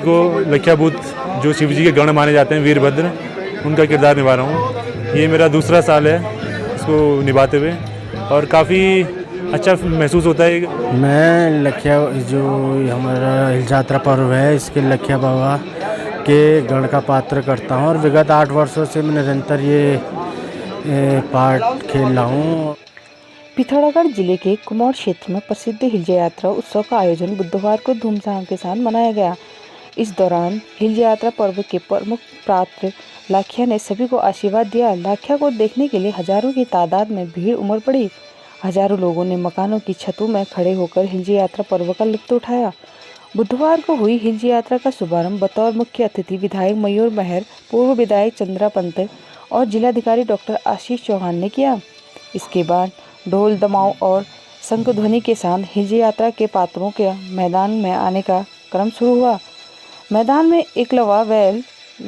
को लखिया भूत जो शिव जी के गण माने जाते हैं वीरभद्र, उनका किरदार निभा रहा हूँ। ये मेरा दूसरा साल है इसको निभाते हुए और काफ़ी अच्छा महसूस होता है। मैं लखिया जो हमारा हिल यात्रा पर्व है इसके लखिया बाबा के गण का पात्र करता हूँ और विगत 8 वर्षों से मैं निरंतर ये पार्ट खेल रहा हूँ। पिथौरागढ़ जिले के कुमाऊं क्षेत्र में प्रसिद्ध हिल यात्रा उत्सव का आयोजन बुधवार को धूमधाम के साथ मनाया गया। इस दौरान हिल यात्रा पर्व के प्रमुख पात्र लाखिया ने सभी को आशीर्वाद दिया। लाखिया को देखने के लिए हजारों की तादाद में भीड़ उमड़ पड़ी। हजारों लोगों ने मकानों की छतों में खड़े होकर हिल यात्रा पर्व का लुत्फ उठाया। बुधवार को हुई हिल यात्रा का शुभारंभ बतौर मुख्य अतिथि विधायक मयूर महर, पूर्व विधायक चंद्रा पंत और जिलाधिकारी डॉक्टर आशीष चौहान ने किया। इसके बाद ढोल दमाओं और शंख ध्वनि के साथ हिल यात्रा के पात्रों के मैदान में आने का क्रम शुरू हुआ। मैदान में एकलवा बैल,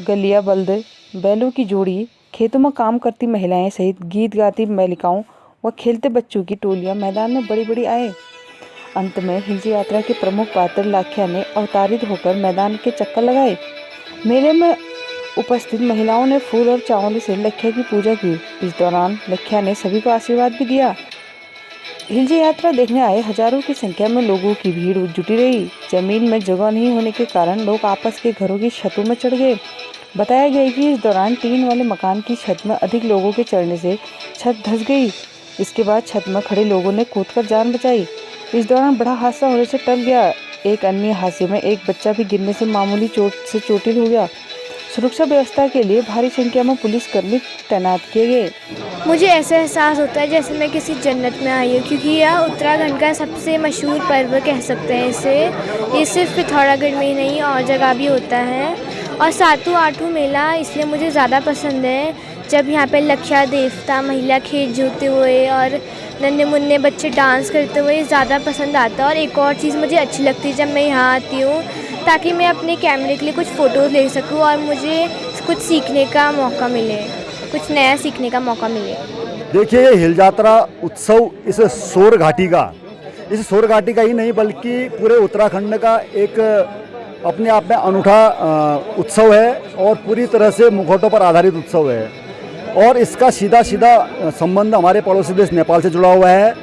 गलिया बल्द, बैलों की जोड़ी, खेतों में काम करती महिलाएं सहित गीत गाती बालिकाओं व खेलते बच्चों की टोलियां मैदान में बड़ी बड़ी आए। अंत में हिल यात्रा के प्रमुख पात्र लाखिया ने अवतारित होकर मैदान के चक्कर लगाए। मेले में उपस्थित महिलाओं ने फूल और चावल से लखिया की पूजा की। इस दौरान लखिया ने सभी को आशीर्वाद भी दिया। हिल यात्रा देखने आए हजारों की संख्या में लोगों की भीड़ जुटी रही। जमीन में जगह नहीं होने के कारण लोग आपस के घरों की छतों में चढ़ गए। बताया गया कि इस दौरान टीन वाले मकान की छत में अधिक लोगों के चढ़ने से छत धंस गई। इसके बाद छत में खड़े लोगों ने कूदकर जान बचाई। इस दौरान बड़ा हादसा होने से टल गया। एक अन्य हादसे में एक बच्चा भी गिरने से मामूली चोट से चोटिल हो गया। सुरक्षा व्यवस्था के लिए भारी संख्या में पुलिसकर्मी तैनात किए गए। मुझे ऐसा एहसास होता है जैसे मैं किसी जन्नत में आई हूँ, क्योंकि यह उत्तराखंड का सबसे मशहूर पर्व कह सकते हैं इसे। ये सिर्फ पिथौरागढ़ में ही नहीं और जगह भी होता है। और सातों आठों मेला इसलिए मुझे ज़्यादा पसंद है जब यहाँ पे लखिया देवता महिला खेल झूलते हुए और नन्हे मुन्ने बच्चे डांस करते हुए ज़्यादा पसंद आता है। और एक और चीज़ मुझे अच्छी लगती है जब मैं यहाँ आती हूँ, ताकि मैं अपने कैमरे के लिए कुछ फ़ोटोज़ ले सकूँ और मुझे कुछ सीखने का मौका मिले, कुछ नया सीखने का मौका मिले। देखिए, ये हिल यात्रा उत्सव इस सोर घाटी का ही नहीं बल्कि पूरे उत्तराखंड का एक अपने आप में अनूठा उत्सव है और पूरी तरह से मुखौटों पर आधारित उत्सव है। और इसका सीधा संबंध हमारे पड़ोसी देश नेपाल से जुड़ा हुआ है।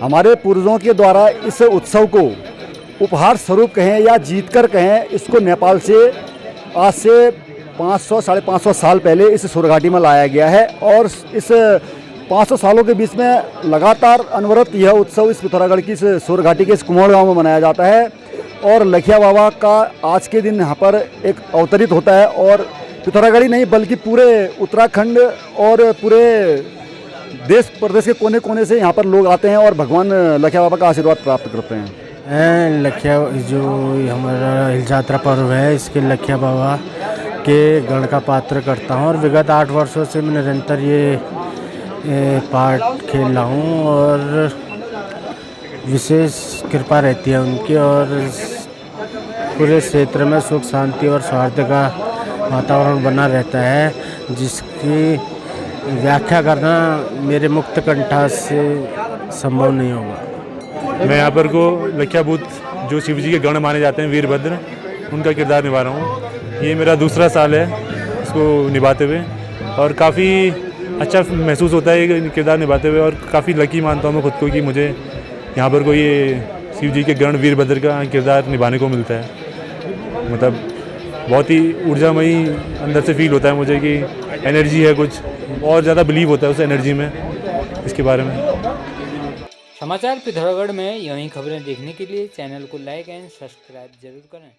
हमारे पूर्वजों के द्वारा इस उत्सव को उपहार स्वरूप कहें या जीतकर कहें, इसको नेपाल से आज से 500-550 साल पहले इस सोरघाटी में लाया गया है। और इस 500 सालों के बीच में लगातार अनवरत यह उत्सव इस पिथौरागढ़ की इस सोरघाटी के इस कुमाऊं गाँव में मनाया जाता है। और लखिया बाबा का आज के दिन यहाँ पर एक अवतरित होता है और पिथौरागढ़ ही नहीं बल्कि पूरे उत्तराखंड और पूरे देश प्रदेश के कोने कोने से यहाँ पर लोग आते हैं और भगवान लखिया बाबा का आशीर्वाद प्राप्त करते हैं। लखिया जो हमारा हिल यात्रा पर्व है इसके लखिया बाबा के गण का पात्र करता हूँ और विगत 8 वर्षों से मैं निरंतर ये पार्ट खेल रहा हूँ और विशेष कृपा रहती है उनकी और पूरे क्षेत्र में सुख शांति और सौहार्द का वातावरण बना रहता है, जिसकी व्याख्या करना मेरे मुक्त कंठास से संभव नहीं होगा। मैं यहाँ पर को लखिया भूत जो शिव जी के गण माने जाते हैं वीरभद्र, उनका किरदार निभा रहा हूँ। ये मेरा दूसरा साल है इसको निभाते हुए और काफ़ी अच्छा महसूस होता है ये किरदार निभाते हुए और काफ़ी लकी मानता हूँ मैं खुद को कि मुझे यहाँ पर कोई ये शिव जी के गण वीरभद्र का किरदार निभाने को मिलता है। मतलब बहुत ही ऊर्जामयी अंदर से फील होता है मुझे कि एनर्जी है, कुछ और ज़्यादा बिलीव होता है उस एनर्जी में, इसके बारे में। समाचार पिथौरागढ़ में यूं ही खबरें देखने के लिए चैनल को लाइक एंड सब्सक्राइब जरूर करें।